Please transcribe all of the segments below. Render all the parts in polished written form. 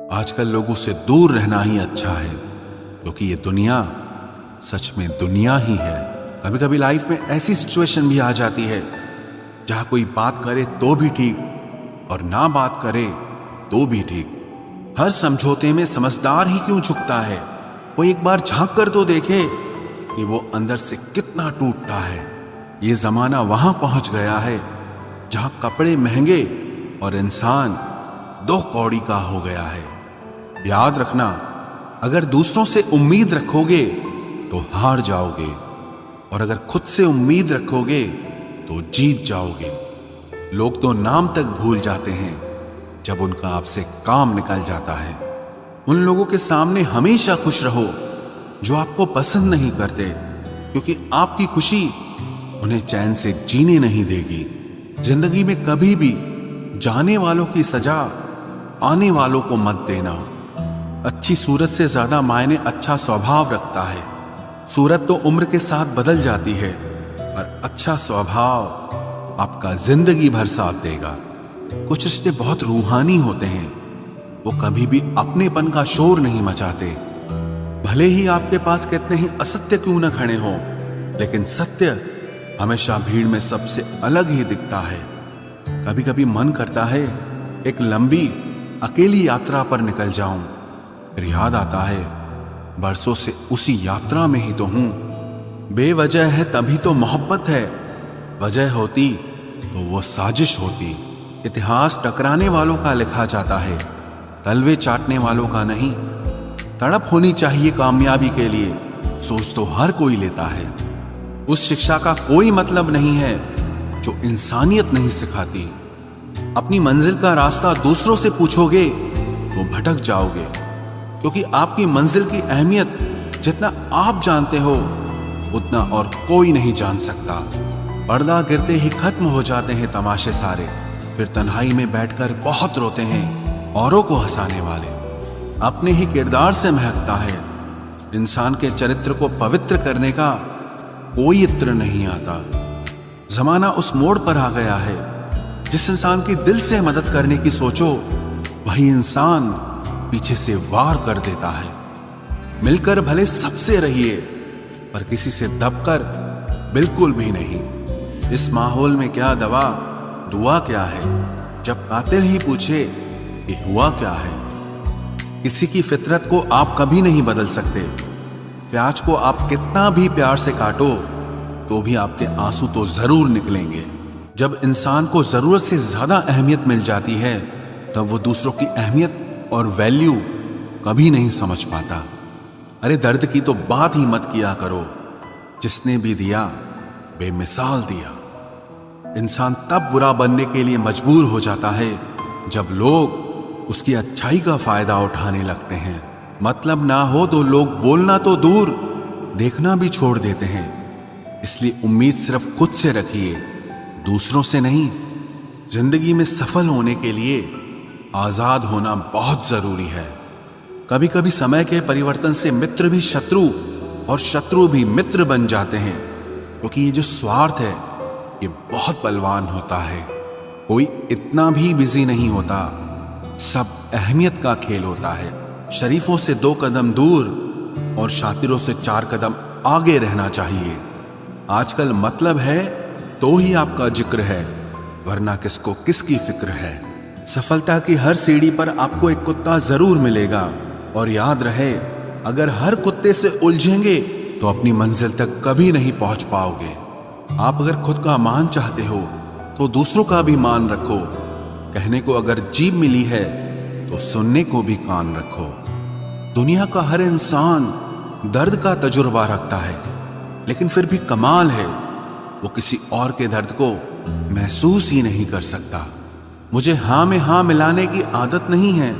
आजकल लोगों से दूर रहना ही अच्छा है, क्योंकि ये दुनिया सच में दुनिया ही है। कभी कभी लाइफ में ऐसी सिचुएशन भी आ जाती है जहां कोई बात करे तो भी ठीक और ना बात करे तो भी ठीक। हर समझौते में समझदार ही क्यों झुकता है? वो एक बार झांक कर तो देखे कि वो अंदर से कितना टूटता है। ये जमाना वहां पहुंच गया है जहां कपड़े महंगे और इंसान दो कौड़ी का हो गया है। याद रखना, अगर दूसरों से उम्मीद रखोगे तो हार जाओगे, और अगर खुद से उम्मीद रखोगे तो जीत जाओगे। लोग तो नाम तक भूल जाते हैं जब उनका आपसे काम निकल जाता है। उन लोगों के सामने हमेशा खुश रहो जो आपको पसंद नहीं करते, क्योंकि आपकी खुशी उन्हें चैन से जीने नहीं देगी। जिंदगी में कभी भी जाने वालों की सजा आने वालों को मत देना। अच्छी सूरत से ज्यादा मायने अच्छा स्वभाव रखता है। सूरत तो उम्र के साथ बदल जाती है, पर अच्छा स्वभाव आपका जिंदगी भर साथ देगा। कुछ रिश्ते बहुत रूहानी होते हैं, वो कभी भी अपनेपन का शोर नहीं मचाते। भले ही आपके पास कितने ही असत्य क्यों न खड़े हों, लेकिन सत्य हमेशा भीड़ में सबसे अलग ही दिखता है। कभी कभी मन करता है एक लंबी अकेली यात्रा पर निकल जाऊं, फिर याद आता है बरसों से उसी यात्रा में ही तो हूं। बेवजह है तभी तो मोहब्बत है, वजह होती तो वो साजिश होती। इतिहास टकराने वालों का लिखा जाता है, तलवे चाटने वालों का नहीं। तड़प होनी चाहिए कामयाबी के लिए, सोच तो हर कोई लेता है। उस शिक्षा का कोई मतलब नहीं है जो इंसानियत नहीं सिखाती। अपनी मंजिल का रास्ता दूसरों से पूछोगे तो भटक जाओगे, क्योंकि आपकी मंजिल की अहमियत जितना आप जानते हो उतना और कोई नहीं जान सकता। पर्दा गिरते ही खत्म हो जाते हैं तमाशे सारे, फिर तन्हाई में बैठकर बहुत रोते हैं औरों को हंसाने वाले। अपने ही किरदार से महकता है। इंसान के चरित्र को पवित्र करने का कोई इत्र नहीं आता। जमाना उस मोड़ पर आ गया है, जिस इंसान की दिल से मदद करने की सोचो वही इंसान पीछे से वार कर देता है। मिलकर भले सबसे रहिए, पर किसी से दबकर बिल्कुल भी नहीं। इस माहौल में क्या दवा दुआ क्या है, जब कातिल ही पूछे कि हुआ क्या है। किसी की फितरत को आप कभी नहीं बदल सकते। प्याज को आप कितना भी प्यार से काटो तो भी आपके आंसू तो जरूर निकलेंगे। जब इंसान को जरूरत से ज्यादा अहमियत मिल जाती है, तब वो दूसरों की अहमियत और वैल्यू कभी नहीं समझ पाता। अरे दर्द की तो बात ही मत किया करो, जिसने भी दिया बेमिसाल दिया। इंसान तब बुरा बनने के लिए मजबूर हो जाता है जब लोग उसकी अच्छाई का फायदा उठाने लगते हैं। मतलब ना हो तो लोग बोलना तो दूर, देखना भी छोड़ देते हैं। इसलिए उम्मीद सिर्फ खुद से रखिए, दूसरों से नहीं। जिंदगी में सफल होने के लिए आजाद होना बहुत जरूरी है। कभी कभी समय के परिवर्तन से मित्र भी शत्रु और शत्रु भी मित्र बन जाते हैं, क्योंकि ये जो स्वार्थ है ये बहुत बलवान होता है। कोई इतना भी बिजी नहीं होता, सब अहमियत का खेल होता है। शरीफों से 2 कदम दूर और शातिरों से 4 कदम आगे रहना चाहिए। आजकल मतलब है तो ही आपका जिक्र है, वरना किसको किसकी फिक्र है। सफलता की हर सीढ़ी पर आपको एक कुत्ता जरूर मिलेगा, और याद रहे, अगर हर कुत्ते से उलझेंगे तो अपनी मंजिल तक कभी नहीं पहुंच पाओगे। आप अगर खुद का मान चाहते हो तो दूसरों का भी मान रखो। कहने को अगर जीभ मिली है तो सुनने को भी कान रखो। दुनिया का हर इंसान दर्द का तजुर्बा रखता है, लेकिन फिर भी कमाल है वो किसी और के दर्द को महसूस ही नहीं कर सकता। मुझे हाँ में हाँ मिलाने की आदत नहीं है,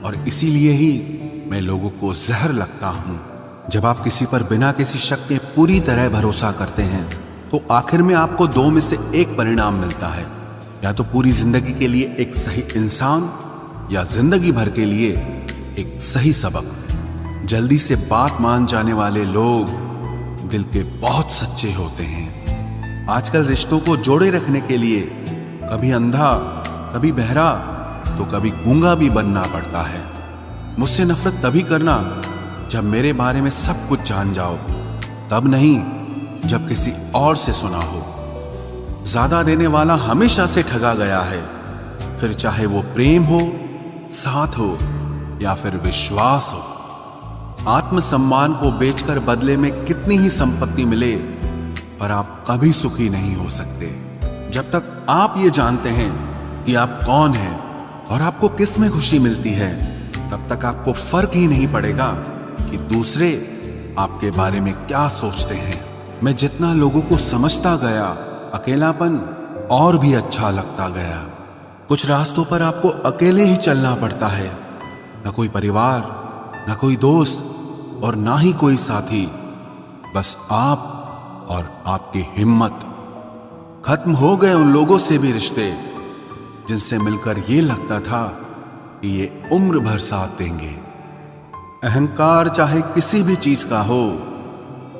और इसीलिए ही मैं लोगों को जहर लगता हूं। जब आप किसी पर बिना किसी शक के पूरी तरह भरोसा करते हैं, तो आखिर में आपको 2 में से एक परिणाम मिलता है। या तो पूरी जिंदगी के लिए एक सही इंसान, या जिंदगी भर के लिए एक सही सबक। जल्दी से बात मान जाने वाले लोग दिल के बहुत सच्चे होते हैं। आजकल रिश्तों को जोड़े रखने के लिए कभी अंधा, कभी बहरा, तो कभी गूंगा भी बनना पड़ता है। मुझसे नफरत तभी करना जब मेरे बारे में सब कुछ जान जाओ, तब नहीं जब किसी और से सुना हो। ज्यादा देने वाला हमेशा से ठगा गया है, फिर चाहे वो प्रेम हो, साथ हो या फिर विश्वास हो। आत्मसम्मान को बेचकर बदले में कितनी ही संपत्ति मिले, पर आप कभी सुखी नहीं हो सकते जब तक आप ये जानते हैं कि आप कौन हैं और आपको किस में खुशी मिलती है। तब तक आपको फर्क ही नहीं पड़ेगा कि दूसरे आपके बारे में क्या सोचते हैं। मैं जितना लोगों को समझता गया, अकेलापन और भी अच्छा लगता गया। कुछ रास्तों पर आपको अकेले ही चलना पड़ता है, न कोई परिवार, न कोई दोस्त और ना ही कोई साथी, बस आप और आपकी हिम्मत। खत्म हो गए उन लोगों से भी रिश्ते जिनसे मिलकर ये लगता था कि ये उम्र भर साथ देंगे। अहंकार चाहे किसी भी चीज का हो,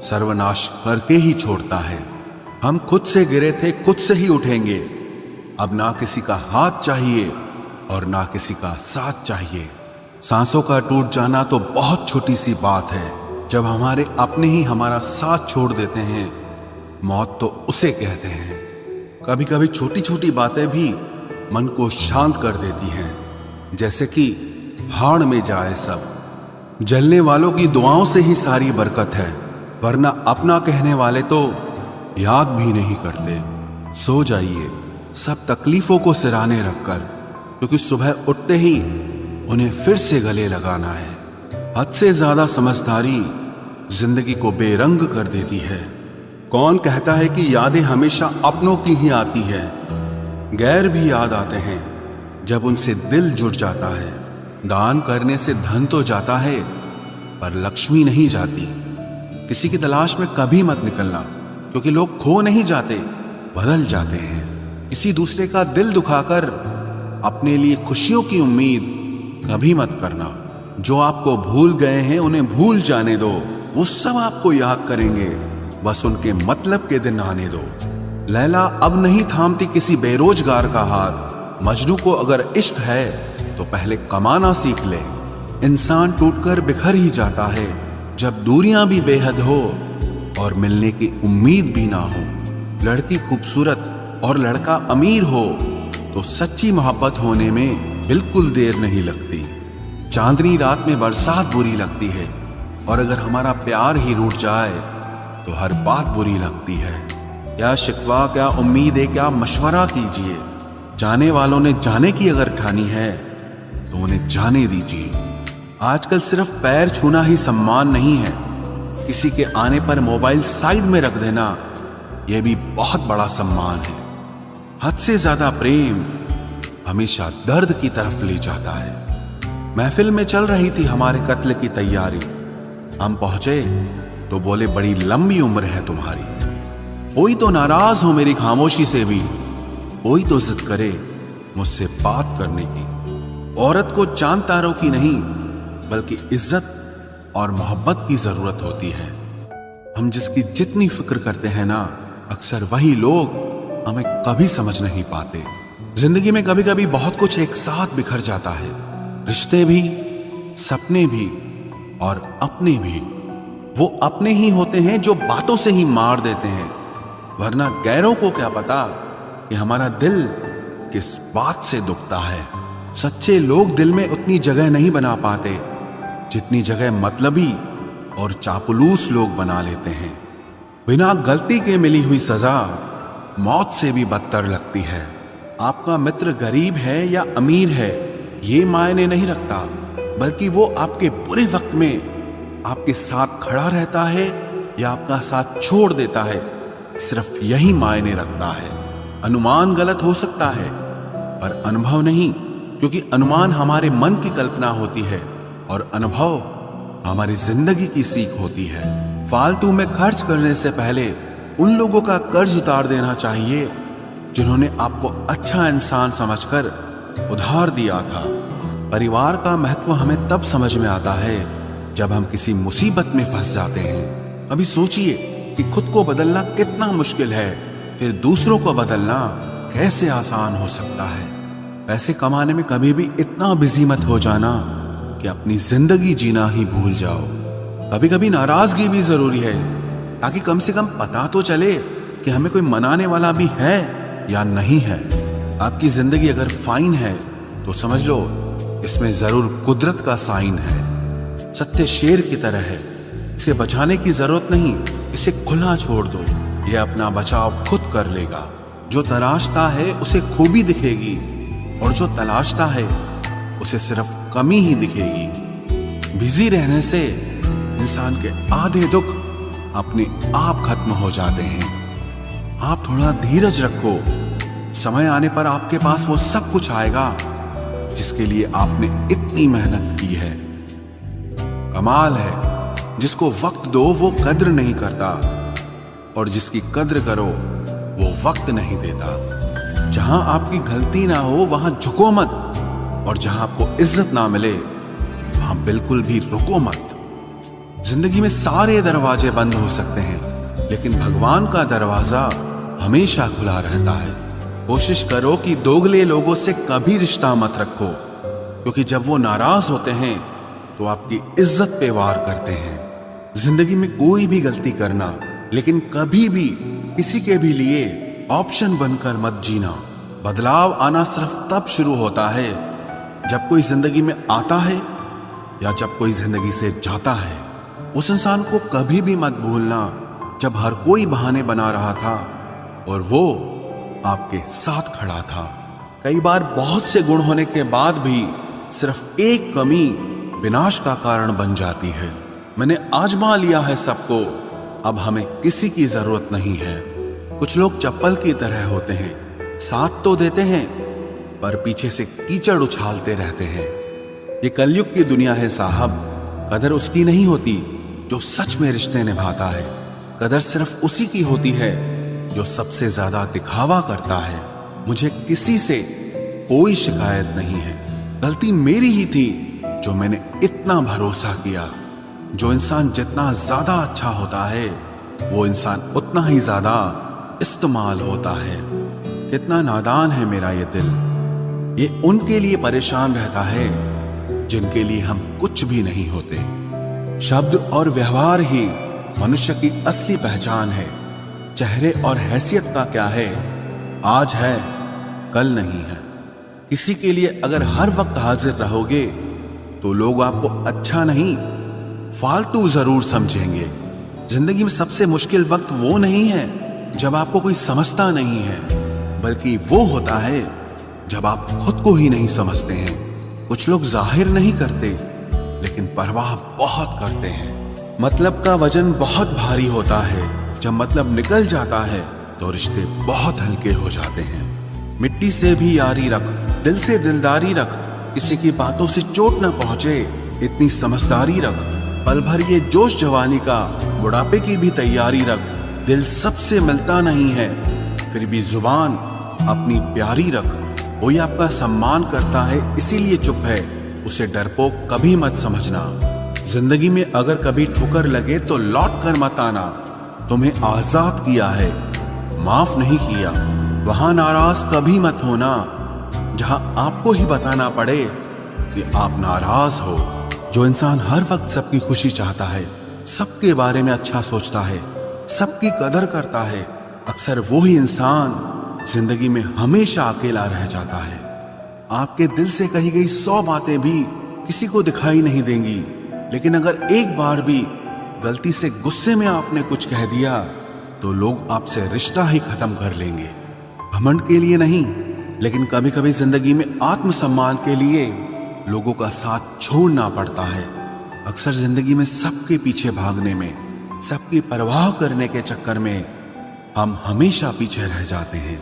सर्वनाश करके ही छोड़ता है। हम खुद से गिरे थे, खुद से ही उठेंगे। अब ना किसी का हाथ चाहिए और ना किसी का साथ चाहिए। सांसों का टूट जाना तो बहुत छोटी सी बात है। जब हमारे अपने ही हमारा साथ छोड़ देते हैं, मौत तो उसे कहते हैं। कभी कभी छोटी छोटी बातें भी मन को शांत कर देती हैं, जैसे कि हाड़ में जाए सब। जलने वालों की दुआओं से ही सारी बरकत है, वरना अपना कहने वाले तो याद भी नहीं करते। सो जाइए सब तकलीफों को सिराने रखकर, क्योंकि सुबह उठते ही उन्हें फिर से गले लगाना है। हद से ज्यादा समझदारी जिंदगी को बेरंग कर देती है। कौन कहता है कि यादें हमेशा अपनों की ही आती है? गैर भी याद आते हैं जब उनसे दिल जुड़ जाता है। दान करने से धन तो जाता है, पर लक्ष्मी नहीं जाती। किसी की तलाश में कभी मत निकलना, क्योंकि लोग खो नहीं जाते, बदल जाते हैं। किसी दूसरे का दिल दुखाकर अपने लिए खुशियों की उम्मीद कभी मत करना। जो आपको भूल गए हैं उन्हें भूल जाने दो, वो सब आपको याद करेंगे, बस उनके मतलब के दिन आने दो। लैला अब नहीं थामती किसी बेरोजगार का हाथ। मजनू को अगर इश्क है तो पहले कमाना सीख ले। इंसान टूटकर बिखर ही जाता है जब दूरियां भी बेहद हो और मिलने की उम्मीद भी ना हो। लड़की खूबसूरत और लड़का अमीर हो तो सच्ची मोहब्बत होने में बिल्कुल देर नहीं लगती। चांदनी रात में बरसात बुरी लगती है, और अगर हमारा प्यार ही रूठ जाए तो हर बात बुरी लगती है। क्या शिकवा, क्या उम्मीद है, क्या मशवरा कीजिए। जाने वालों ने जाने की अगर ठानी है तो उन्हें जाने दीजिए। आजकल सिर्फ पैर छूना ही सम्मान नहीं है, किसी के आने पर मोबाइल साइड में रख देना यह भी बहुत बड़ा सम्मान है। हद से ज्यादा प्रेम हमेशा दर्द की तरफ ले जाता है। महफिल में चल रही थी हमारे कत्ल की तैयारी। हम पहुंचे तो बोले, बड़ी लंबी उम्र है तुम्हारी। कोई तो नाराज हो मेरी खामोशी से भी, कोई तो जिद करे मुझसे बात करने की। औरत को चांद तारों की नहीं, बल्कि इज्जत और मोहब्बत की जरूरत होती है। हम जिसकी जितनी फिक्र करते हैं ना, अक्सर वही लोग हमें कभी समझ नहीं पाते। जिंदगी में कभी कभी बहुत कुछ एक साथ बिखर जाता है, रिश्ते भी, सपने भी और अपने भी। वो अपने ही होते हैं जो बातों से ही मार देते हैं, वरना गैरों को क्या पता कि हमारा दिल किस बात से दुखता है। सच्चे लोग दिल में उतनी जगह नहीं बना पाते जितनी जगह मतलबी और चापलूस लोग बना लेते हैं। बिना गलती के मिली हुई सजा मौत से भी बदतर लगती है। आपका मित्र गरीब है या अमीर है ये मायने नहीं रखता, बल्कि वो आपके बुरे वक्त में आपके साथ खड़ा रहता है या आपका साथ छोड़ देता है, सिर्फ यही मायने रखता है। अनुमान गलत हो सकता है पर अनुभव नहीं, क्योंकि अनुमान हमारे मन की कल्पना होती है और अनुभव हमारी जिंदगी की सीख होती है। फालतू में खर्च करने से पहले उन लोगों का कर्ज उतार देना चाहिए जिन्होंने आपको अच्छा इंसान समझकर उधार दिया था। परिवार का महत्व हमें तब समझ में आता है जब हम किसी मुसीबत में फंस जाते हैं। अभी सोचिए कि खुद को बदलना कितना मुश्किल है, फिर दूसरों को बदलना कैसे आसान हो सकता है। पैसे कमाने में कभी भी इतना बिजी मत हो जाना कि अपनी जिंदगी जीना ही भूल जाओ। कभी कभी नाराजगी भी जरूरी है, ताकि कम से कम पता तो चले कि हमें कोई मनाने वाला भी है या नहीं है। आपकी जिंदगी अगर फाइन है तो समझ लो इसमें जरूर कुदरत का साइन है। सत्य शेर की तरह है, इसे बचाने की जरूरत नहीं, इसे खुला छोड़ दो, ये अपना बचाव खुद कर लेगा। जो तलाशता है उसे खूबी दिखेगी, और जो तलाशता है उसे सिर्फ कमी ही दिखेगी। बिजी रहने से इंसान के आधे दुख अपने आप खत्म हो जाते हैं। आप थोड़ा धीरज रखो, समय आने पर आपके पास वो सब कुछ आएगा जिसके लिए आपने इतनी मेहनत की है। कमाल है, जिसको वक्त दो वो कद्र नहीं करता, और जिसकी कद्र करो वो वक्त नहीं देता। जहां आपकी गलती ना हो वहां झुको मत, और जहां आपको इज्जत ना मिले वहां बिल्कुल भी रुको मत। जिंदगी में सारे दरवाजे बंद हो सकते हैं, लेकिन भगवान का दरवाजा हमेशा खुला रहता है। कोशिश करो कि दोगले लोगों से कभी रिश्ता मत रखो, क्योंकि जब वो नाराज होते हैं तो आपकी इज्जत पे वार करते हैं। जिंदगी में कोई भी गलती करना, लेकिन कभी भी किसी के भी लिए ऑप्शन बनकर मत जीना। बदलाव आना सिर्फ तब शुरू होता है जब कोई जिंदगी में आता है या जब कोई जिंदगी से जाता है। उस इंसान को कभी भी मत भूलना जब हर कोई बहाने बना रहा था और वो आपके साथ खड़ा था। कई बार बहुत से गुण होने के बाद भी सिर्फ एक कमी विनाश का कारण बन जाती है। मैंने आजमा लिया है सबको, अब हमें किसी की जरूरत नहीं है। कुछ लोग चप्पल की तरह होते हैं, साथ तो देते हैं पर पीछे से कीचड़ उछालते रहते हैं। ये कलयुग की दुनिया है साहब। कदर उसकी नहीं होती जो सच में रिश्ते निभाता है, कदर सिर्फ उसी की होती है जो सबसे ज्यादा दिखावा करता है। मुझे किसी से कोई शिकायत नहीं है, गलती मेरी ही थी जो मैंने इतना भरोसा किया। जो इंसान जितना ज्यादा अच्छा होता है वो इंसान उतना ही ज्यादा इस्तेमाल होता है। कितना नादान है मेरा ये दिल, ये उनके लिए परेशान रहता है जिनके लिए हम कुछ भी नहीं होते। शब्द और व्यवहार ही मनुष्य की असली पहचान है। चेहरे और हैसियत का क्या है, आज है कल नहीं है। किसी के लिए अगर हर वक्त हाजिर रहोगे तो लोग आपको अच्छा नहीं फालतू जरूर समझेंगे। जिंदगी में सबसे मुश्किल वक्त वो नहीं है जब आपको कोई समझता नहीं है, बल्कि वो होता है जब आप खुद को ही नहीं समझते हैं। कुछ लोग जाहिर नहीं करते लेकिन परवाह बहुत करते हैं। मतलब का वजन बहुत भारी होता है, जब मतलब निकल जाता है तो रिश्ते बहुत हल्के हो जाते हैं। मिट्टी से भी यारी रख, दिल से दिलदारी रख, किसी की बातों से चोट न पहुंचे इतनी समझदारी रख। पल भर ये जोश जवानी का, बुढ़ापे की भी तैयारी रख। दिल सबसे मिलता नहीं है फिर भी जुबान अपनी प्यारी रख। कोई आपका सम्मान करता है इसीलिए चुप है, उसे डरपोक कभी मत समझना। जिंदगी में अगर कभी ठुकर लगे तो लौट कर मत आना। तुम्हें आजाद किया है, माफ नहीं किया। वहां नाराज कभी मत होना जहां आपको ही बताना पड़े कि आप नाराज हो। जो इंसान हर वक्त सबकी खुशी चाहता है, सबके बारे में अच्छा सोचता है, सबकी कदर करता है, अक्सर वो ही इंसान जिंदगी में हमेशा अकेला रह जाता है। आपके दिल से कही गई 100 बातें भी किसी को दिखाई नहीं देंगी, लेकिन अगर एक बार भी गलती से गुस्से में आपने कुछ कह दिया तो लोग आपसे रिश्ता ही खत्म कर लेंगे। घमंड के लिए नहीं, लेकिन कभी कभी जिंदगी में आत्मसम्मान के लिए लोगों का साथ छोड़ना पड़ता है। अक्सर जिंदगी में सबके पीछे भागने में, सबकी परवाह करने के चक्कर में हम हमेशा पीछे रह जाते हैं।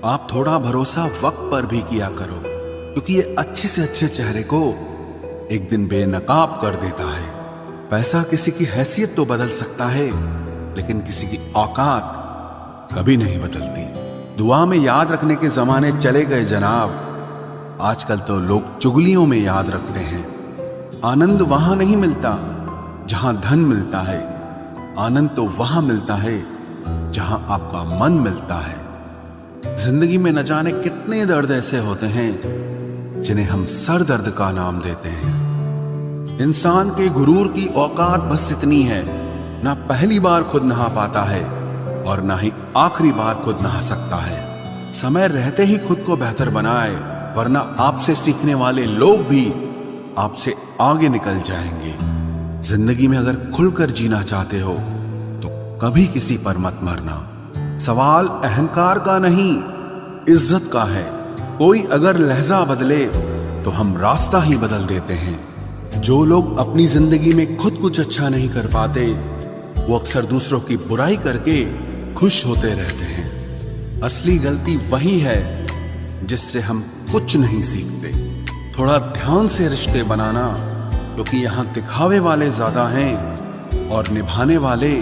आप थोड़ा भरोसा वक्त पर भी किया करो, क्योंकि ये अच्छे से अच्छे चेहरे को एक दिन बेनकाब कर देता है। पैसा किसी की हैसियत तो बदल सकता है, लेकिन किसी की औकात कभी नहीं बदलती। दुआ में याद रखने के जमाने चले गए जनाब, आजकल तो लोग चुगलियों में याद रखते हैं। आनंद वहां नहीं मिलता जहां धन मिलता है, आनंद तो वहां मिलता है जहां आपका मन मिलता है। जिंदगी में न जाने कितने दर्द ऐसे होते हैं जिन्हें हम सर दर्द का नाम देते हैं। इंसान के गुरूर की औकात बस इतनी है, ना पहली बार खुद नहा पाता है और ना ही आखिरी बार खुद नहा सकता है। समय रहते ही खुद को बेहतर बनाए, वरना आपसे सीखने वाले लोग भी आपसे आगे निकल जाएंगे। जिंदगी में अगर खुलकर जीना चाहते हो तो कभी किसी पर मत मरना। सवाल अहंकार का नहीं, इज्जत का है। कोई अगर लहजा बदले तो हम रास्ता ही बदल देते हैं। जो लोग अपनी जिंदगी में खुद कुछ अच्छा नहीं कर पाते, वो अक्सर दूसरों की बुराई करके खुश होते रहते हैं। असली गलती वही है जिससे हम कुछ नहीं सीखते। थोड़ा ध्यान से रिश्ते बनाना, क्योंकि यहाँ दिखावे वाले ज्यादा हैं और निभाने वाले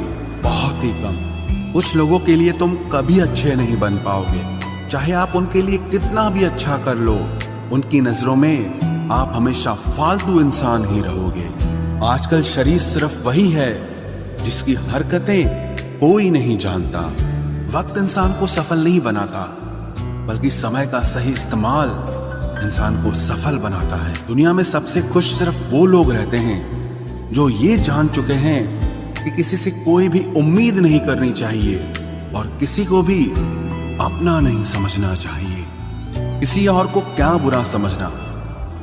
बहुत ही कम। कुछ लोगों के लिए तुम कभी अच्छे नहीं बन पाओगे, चाहे आप उनके लिए कितना भी अच्छा कर लो। उनकी नजरों में आप हमेशा फालतू इंसान ही रहोगे। आजकल शरीफ सिर्फ वही है जिसकी हरकतें कोई नहीं जानता। वक्त इंसान को सफल नहीं बनाता, बल्कि समय का सही इस्तेमाल इंसान को सफल बनाता है। दुनिया में सबसे खुश सिर्फ वो लोग रहते हैं जो ये जान चुके हैं कि किसी से कोई भी उम्मीद नहीं करनी चाहिए और किसी को भी अपना नहीं समझना चाहिए। किसी और को क्या बुरा समझना,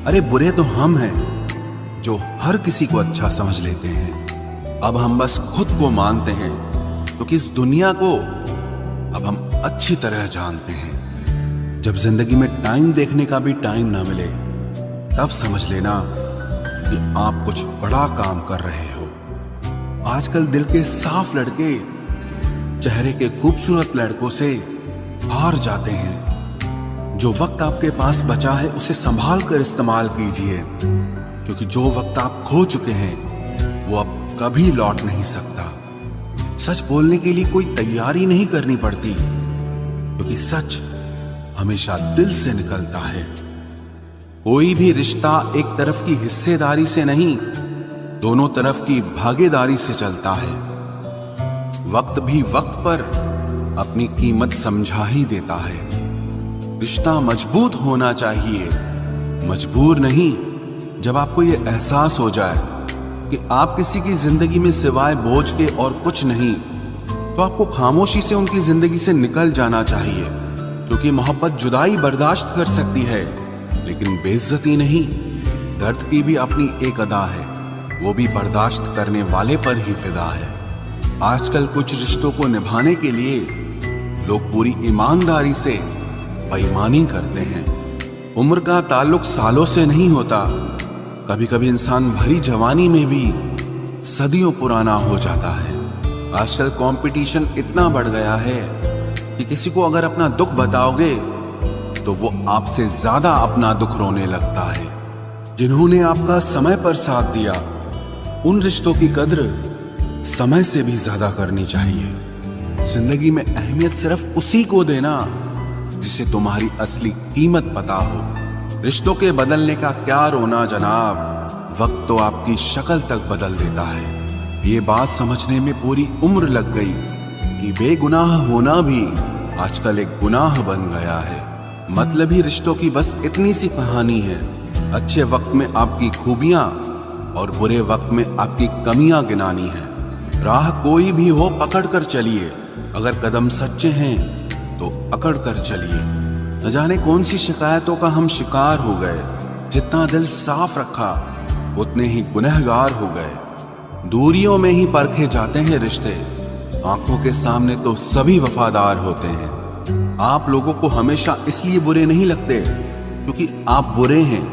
अरे बुरे तो हम हैं जो हर किसी को अच्छा समझ लेते हैं। अब हम बस खुद को मानते हैं, क्योंकि इस दुनिया को अब हम अच्छी तरह जानते हैं। जब जिंदगी में टाइम देखने का भी टाइम ना मिले, तब समझ लेना कि आप कुछ बड़ा काम कर रहे हो। आजकल दिल के साफ लड़के चेहरे के खूबसूरत लड़कों से हार जाते हैं। जो वक्त आपके पास बचा है उसे संभाल कर इस्तेमाल कीजिए, क्योंकि जो वक्त आप खो चुके हैं वो अब कभी लौट नहीं सकता। सच बोलने के लिए कोई तैयारी नहीं करनी पड़ती, क्योंकि सच हमेशा दिल से निकलता है। कोई भी रिश्ता एक तरफ की हिस्सेदारी से नहीं, दोनों तरफ की भागीदारी से चलता है। वक्त भी वक्त पर अपनी कीमत समझा ही देता है। रिश्ता मजबूत होना चाहिए, मजबूर नहीं। जब आपको यह एहसास हो जाए कि आप किसी की जिंदगी में सिवाय बोझ के और कुछ नहीं, तो आपको खामोशी से उनकी जिंदगी से निकल जाना चाहिए, क्योंकि मोहब्बत जुदाई बर्दाश्त कर सकती है, लेकिन बेइज्जती नहीं। दर्द की भी अपनी एक अदा है, वो भी बर्दाश्त करने वाले पर ही फिदा है। आजकल कुछ रिश्तों को निभाने के लिए लोग पूरी ईमानदारी से बेईमानी करते हैं। उम्र का ताल्लुक सालों से नहीं होता। कभी कभी इंसान भरी जवानी में भी सदियों पुराना हो जाता है। आजकल कंपटीशन इतना बढ़ गया है कि किसी को अगर अपना दुख बताओगे तो वो आपसे ज्यादा अपना दुख रोने लगता है। जिन्होंने आपका समय पर साथ दिया, उन रिश्तों की कद्र समय से भी ज्यादा करनी चाहिए। जिंदगी में अहमियत सिर्फ उसी को देना जिसे तुम्हारी असली कीमत पता हो। रिश्तों के बदलने का क्या रोना जनाब, वक्त तो आपकी शक्ल तक बदल देता है। ये बात समझने में पूरी उम्र लग गई कि बेगुनाह होना भी आजकल एक गुनाह बन गया है। मतलबी रिश्तों की बस इतनी सी कहानी है। अच्छे वक्त में आपकी खूबियां और बुरे वक्त में आपकी कमियां गिनानी है। राह कोई भी हो पकड़ कर चलिए, अगर कदम सच्चे हैं तो अकड़ कर चलिए। न जाने कौन सी शिकायतों का हम शिकार हो गए। जितना दिल साफ रखा उतने ही गुनहगार हो गए। दूरियों में ही परखे जाते हैं रिश्ते, आंखों के सामने तो सभी वफादार होते हैं। आप लोगों को हमेशा इसलिए बुरे नहीं लगते क्योंकि आप बुरे हैं।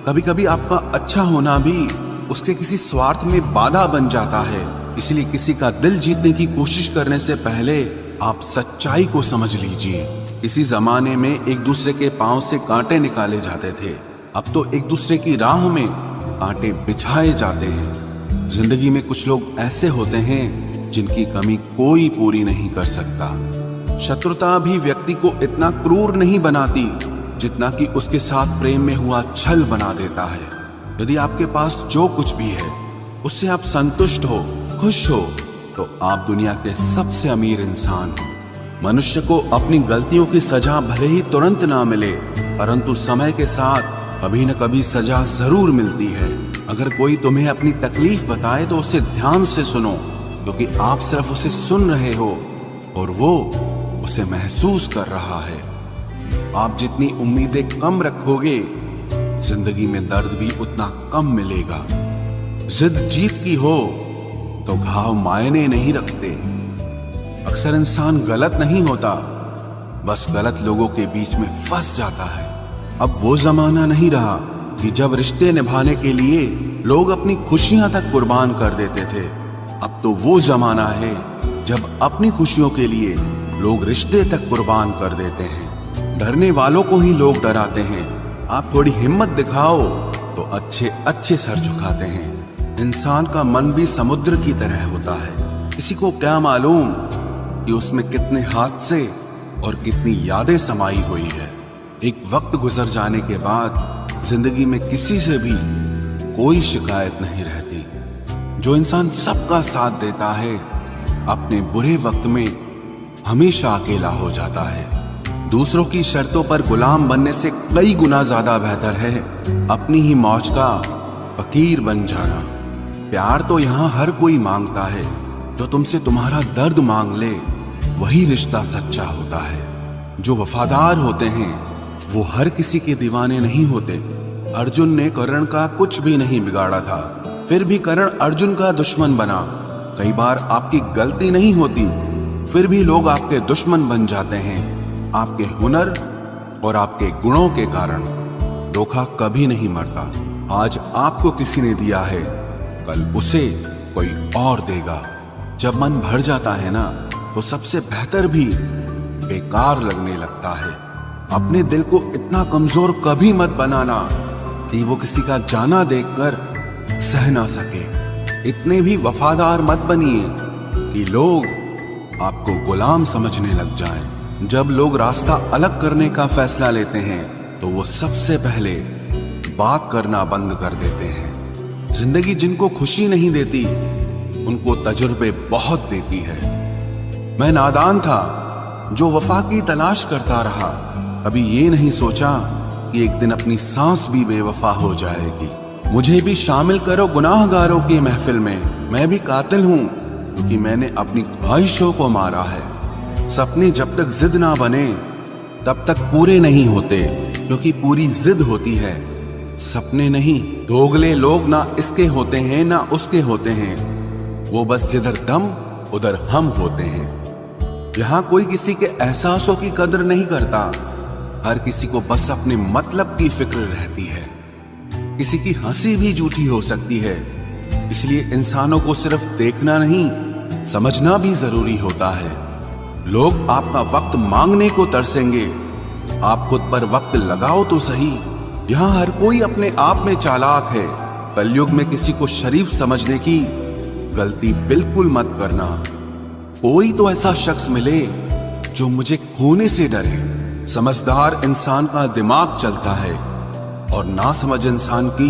कभी कभी आपका अच्छा होना भी उसके किसी स्वार्थ में बाधा बन जाता है। इसलिए किसी का दिल जीतने की कोशिश करने से पहले आप सच्चाई को समझ लीजिए। इसी जमाने में एक दूसरे के पांव से कांटे निकाले जाते थे, अब तो एक दूसरे की राह में कांटे बिछाए जाते हैं। जिंदगी में कुछ लोग ऐसे होते हैं जिनकी कमी कोई पूरी नहीं कर सकता। शत्रुता भी व्यक्ति को इतना क्रूर नहीं बनाती जितना कि उसके साथ प्रेम में हुआ छल बना देता है। यदि आपके पास जो कुछ भी है उससे आप संतुष्ट हो, खुश हो, तो आप दुनिया के सबसे अमीर इंसान हो। मनुष्य को अपनी गलतियों की सजा भले ही तुरंत ना मिले, परंतु समय के साथ कभी न कभी सजा जरूर मिलती है। अगर कोई तुम्हें अपनी तकलीफ बताए तो उसे ध्यान से सुनो, क्योंकि आप सिर्फ उसे सुन रहे हो और वो उसे महसूस कर रहा है। आप जितनी उम्मीदें कम रखोगे, जिंदगी में दर्द भी उतना कम मिलेगा। जिद जीत की हो तो घाव मायने नहीं रखते। अक्सर इंसान गलत नहीं होता, बस गलत लोगों के बीच में फंस जाता है। अब वो जमाना नहीं रहा कि जब रिश्ते निभाने के लिए लोग अपनी खुशियां तक कुर्बान कर देते थे। अब तो वो जमाना है जब अपनी खुशियों के लिए लोग रिश्ते तक कुर्बान कर देते हैं। डरने वालों को ही लोग डराते हैं। आप थोड़ी हिम्मत दिखाओ तो अच्छे अच्छे सर झुकाते हैं। इंसान का मन भी समुद्र की तरह होता है। किसी को क्या मालूम कि उसमें कितने हादसे और कितनी यादें समाई हुई है। एक वक्त गुजर जाने के बाद जिंदगी में किसी से भी कोई शिकायत नहीं रहती। जो इंसान सबका साथ देता है, अपने बुरे वक्त में हमेशा अकेला हो जाता है। दूसरों की शर्तों पर गुलाम बनने से कई गुना ज्यादा बेहतर है अपनी ही मौज का फकीर बन जाना। प्यार तो यहाँ हर कोई मांगता है। जो तुमसे तुम्हारा दर्द मांग ले, वही रिश्ता सच्चा होता है। जो वफादार होते हैं वो हर किसी के दीवाने नहीं होते। अर्जुन ने कर्ण का कुछ भी नहीं बिगाड़ा था, फिर भी कर्ण अर्जुन का दुश्मन बना। कई बार आपकी गलती नहीं होती, फिर भी लोग आपके दुश्मन बन जाते हैं, आपके हुनर और आपके गुणों के कारण। धोखा कभी नहीं मरता। आज आपको किसी ने दिया है, कल उसे कोई और देगा। जब मन भर जाता है ना, तो सबसे बेहतर भी बेकार लगने लगता है। अपने दिल को इतना कमजोर कभी मत बनाना कि वो किसी का जाना देखकर सह ना सके। इतने भी वफादार मत बनिए कि लोग आपको गुलाम समझने लग जाएं। जब लोग रास्ता अलग करने का फैसला लेते हैं, तो वो सबसे पहले बात करना बंद कर देते हैं। जिंदगी जिनको खुशी नहीं देती, उनको तजुर्बे बहुत देती है। मैं नादान था जो वफा की तलाश करता रहा। कभी ये नहीं सोचा कि एक दिन अपनी सांस भी बेवफा हो जाएगी। मुझे भी शामिल करो गुनाहगारों की महफिल में। मैं भी कातिल हूं क्योंकि मैंने अपनी ख्वाहिशों को मारा है। सपने जब तक जिद ना बने तब तक पूरे नहीं होते, क्योंकि पूरी जिद होती है, सपने नहीं। दोगले लोग ना इसके होते हैं ना उसके होते हैं, वो बस जिधर दम उधर हम होते हैं। यहाँ कोई किसी के एहसासों की कदर नहीं करता। हर किसी को बस अपने मतलब की फिक्र रहती है। किसी की हंसी भी झूठी हो सकती है, इसलिए इंसानों को सिर्फ देखना नहीं, समझना भी जरूरी होता है। लोग आपका वक्त मांगने को तरसेंगे, आप खुद पर वक्त लगाओ तो सही। यहाँ हर कोई अपने आप में चालाक है। कलयुग में किसी को शरीफ समझने की गलती बिल्कुल मत करना। कोई तो ऐसा शख्स मिले जो मुझे खोने से डरे। समझदार इंसान का दिमाग चलता है और नासमझ इंसान की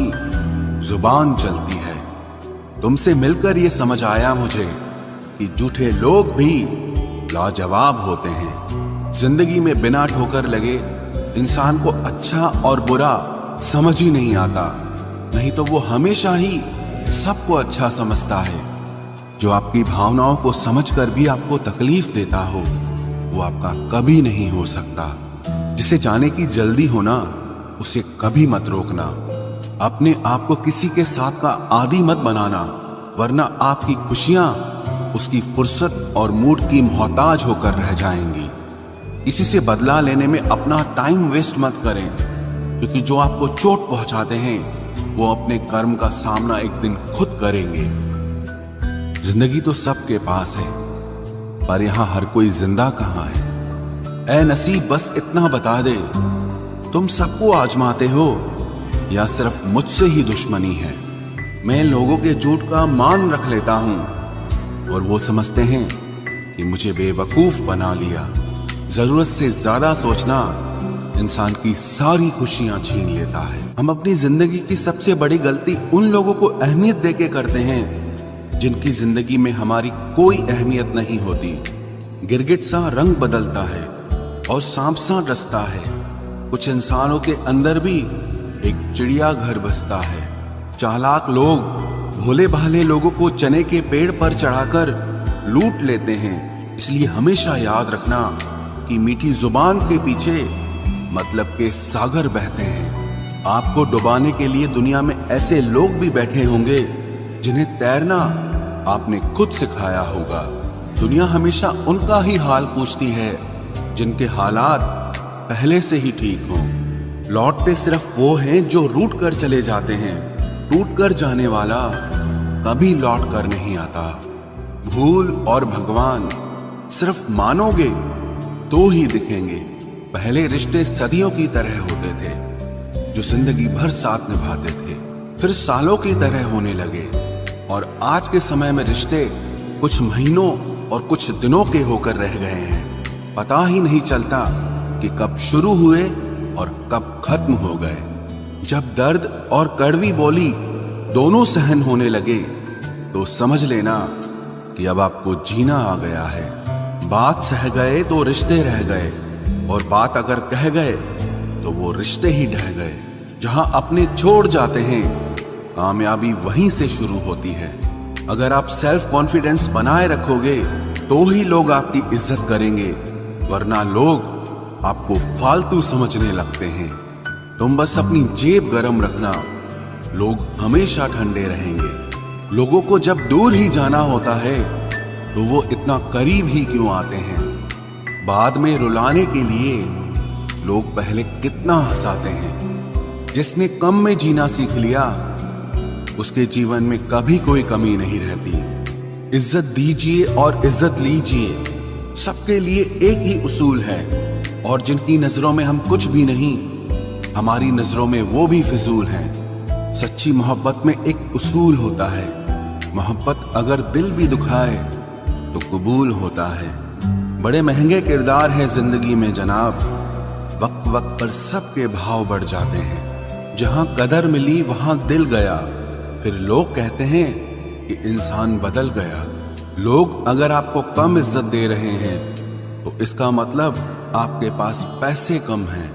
जुबान चलती है। तुमसे मिलकर ये समझ आया मुझे कि झूठे लोग भी लाजवाब होते हैं। जिंदगी में बिना ठोकर लगे इंसान को अच्छा और बुरा समझ ही नहीं आता, नहीं तो वो हमेशा ही सबको अच्छा समझता है। जो आपकी भावनाओं को समझकर भी आपको तकलीफ देता हो, वो आपका कभी नहीं हो सकता। जिसे जाने की जल्दी होना, उसे कभी मत रोकना। अपने आप को किसी के साथ का आदी मत बनाना, वरना आपकी खुशियां उसकी फुर्सत और मूड की मोहताज होकर रह जाएंगी। किसी से बदला लेने में अपना टाइम वेस्ट मत करें, क्योंकि जो आपको चोट पहुंचाते हैं वो अपने कर्म का सामना एक दिन खुद करेंगे। जिंदगी तो सबके पास है, पर यहां हर कोई जिंदा कहां है। ऐ नसीब बस इतना बता दे, तुम सबको आजमाते हो या सिर्फ मुझसे ही दुश्मनी है। मैं लोगों के झूठ का मान रख लेता हूं और वो समझते हैं कि मुझे बेवकूफ बना लिया। जरूरत से ज्यादा सोचना इंसान की सारी खुशियां छीन लेता है। हम अपनी जिंदगी की सबसे बड़ी गलती उन लोगों को अहमियत देके करते हैं जिनकी जिंदगी में हमारी कोई अहमियत नहीं होती। गिरगिट सा रंग बदलता है और सांप सा डसता है। कुछ इंसानों के अंदर भी एक चिड़िया घर बसता है। चालाक लोग भोले भाले लोगों को चने के पेड़ पर चढ़ाकर लूट लेते हैं। इसलिए हमेशा याद रखना कि मीठी जुबान के पीछे मतलब के सागर बहते हैं। आपको डुबाने के लिए दुनिया में ऐसे लोग भी बैठे होंगे जिन्हें तैरना आपने खुद सिखाया होगा। दुनिया हमेशा उनका ही हाल पूछती है जिनके हालात पहले से ही ठीक हों। लौटते सिर्फ वो हैं जो रूठ कर चले जाते हैं। टूट कर जाने वाला कभी लौट कर नहीं आता। भूल और भगवान सिर्फ मानोगे तो ही दिखेंगे। पहले रिश्ते सदियों की तरह होते थे जो जिंदगी भर साथ निभाते थे, फिर सालों की तरह होने लगे। और आज के समय में रिश्ते कुछ महीनों और कुछ दिनों के होकर रह गए हैं। पता ही नहीं चलता कि कब शुरू हुए और कब खत्म हो गए। जब दर्द और कड़वी बोली दोनों सहन होने लगे तो समझ लेना कि अब आपको जीना आ गया है। बात सह गए तो रिश्ते रह गए, और बात अगर कह गए तो वो रिश्ते ही ढह गए। जहां अपने छोड़ जाते हैं कामयाबी वहीं से शुरू होती है। अगर आप सेल्फ कॉन्फिडेंस बनाए रखोगे तो ही लोग आपकी इज्जत करेंगे, वरना लोग आपको फालतू समझने लगते हैं। तुम बस अपनी जेब गरम रखना, लोग हमेशा ठंडे रहेंगे। लोगों को जब दूर ही जाना होता है तो वो इतना करीब ही क्यों आते हैं। बाद में रुलाने के लिए लोग पहले कितना हंसाते हैं। जिसने कम में जीना सीख लिया उसके जीवन में कभी कोई कमी नहीं रहती। इज्जत दीजिए और इज्जत लीजिए, सबके लिए एक ही उसूल है। और जिनकी नजरों में हम कुछ भी नहीं, हमारी नजरों में वो भी फिजूल हैं। सच्ची मोहब्बत में एक उसूल होता है, मोहब्बत अगर दिल भी दुखाए तो कबूल होता है। बड़े महंगे किरदार है जिंदगी में जनाब, वक्त वक्त पर सबके भाव बढ़ जाते हैं। जहां कदर मिली वहां दिल गया, फिर लोग कहते हैं कि इंसान बदल गया। लोग अगर आपको कम इज्जत दे रहे हैं तो इसका मतलब आपके पास पैसे कम हैं।